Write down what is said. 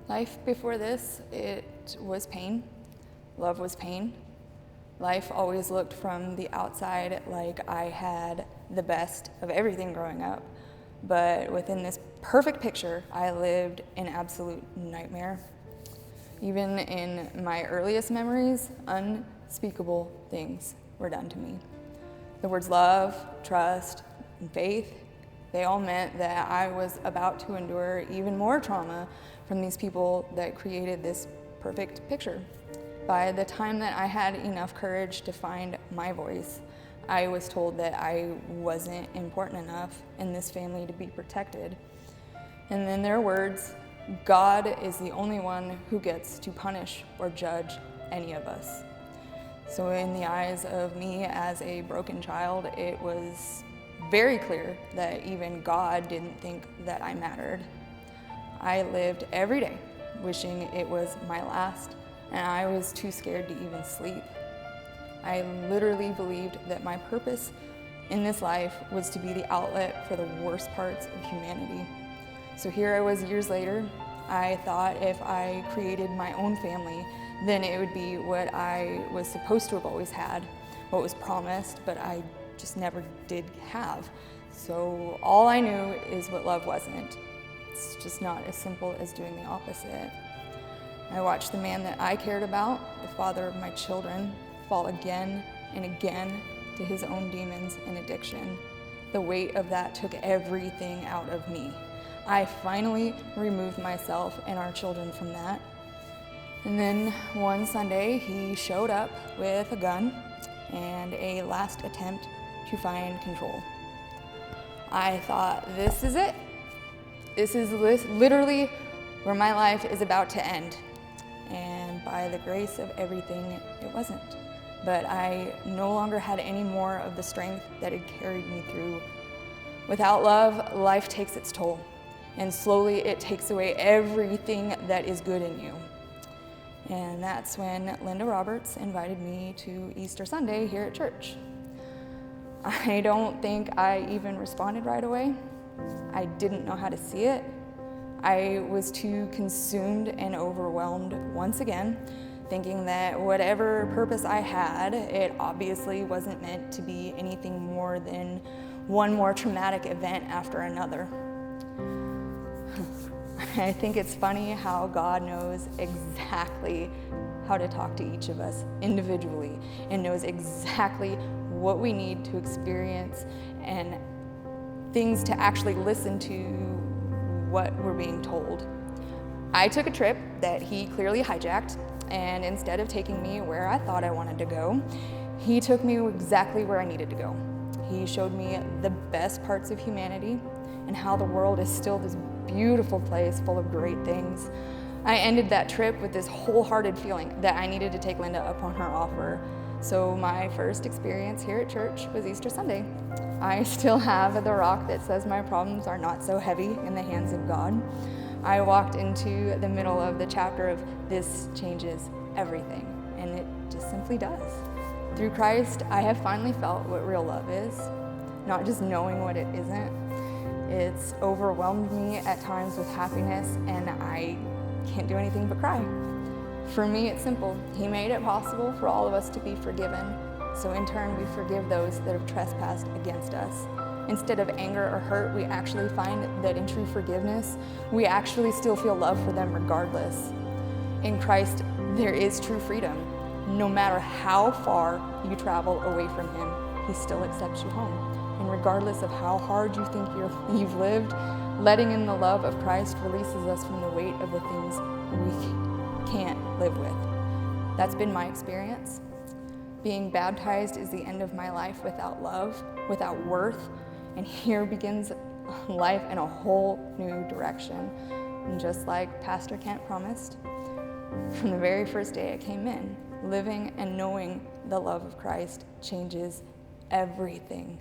Life before this, it was pain. Love was pain. Life always looked from the outside like I had the best of everything growing up. But within this perfect picture, I lived an absolute nightmare. Even in my earliest memories, unspeakable things were done to me. The words love, trust, and faith, they all meant that I was about to endure even more trauma from these people that created this perfect picture. By the time that I had enough courage to find my voice, I was told that I wasn't important enough in this family to be protected. And in their words, God is the only one who gets to punish or judge any of us. So in the eyes of me as a broken child, it was very clear that even God didn't think that I mattered. I lived every day wishing it was my last, and I was too scared to even sleep. I literally believed that my purpose in this life was to be the outlet for the worst parts of humanity. So here I was years later. I thought if I created my own family, then it would be what I was supposed to have always had, what was promised, but I just never did have. So all I knew is what love wasn't. It's just not as simple as doing the opposite. I watched the man that I cared about, the father of my children, fall again and again to his own demons and addiction. The weight of that took everything out of me. I finally removed myself and our children from that. And then one Sunday, he showed up with a gun and a last attempt to find control. I thought, this is it. This is literally where my life is about to end. And by the grace of everything, it wasn't. But I no longer had any more of the strength that had carried me through. Without love, life takes its toll. And slowly it takes away everything that is good in you. And that's when Linda Roberts invited me to Easter Sunday here at church. I don't think I even responded right away. I didn't know how to see it. I was too consumed and overwhelmed once again, thinking that whatever purpose I had, it obviously wasn't meant to be anything more than one more traumatic event after another. I think it's funny how God knows exactly how to talk to each of us individually and knows exactly what we need to experience and things to actually listen to what we're being told. I took a trip that he clearly hijacked, and instead of taking me where I thought I wanted to go, he took me exactly where I needed to go. He showed me the best parts of humanity and how the world is still this beautiful place full of great things. I ended that trip with this wholehearted feeling that I needed to take Linda up on her offer. So my first experience here at church was Easter Sunday. I still have the rock that says my problems are not so heavy in the hands of God. I walked into the middle of the chapter of this changes everything, and it just simply does. Through Christ, I have finally felt what real love is, not just knowing what it isn't. It's overwhelmed me at times with happiness, and I can't do anything but cry. For me, it's simple. He made it possible for all of us to be forgiven, so in turn, we forgive those that have trespassed against us. Instead of anger or hurt, we actually find that in true forgiveness, we actually still feel love for them regardless. In Christ, there is true freedom. No matter how far you travel away from Him, He still accepts you home. And regardless of how hard you think you've lived, letting in the love of Christ releases us from the weight of the things we can't live with. That's been my experience. Being baptized is the end of my life without love, without worth, and here begins life in a whole new direction. And just like Pastor Kent promised, from the very first day I came in, living and knowing the love of Christ changes everything.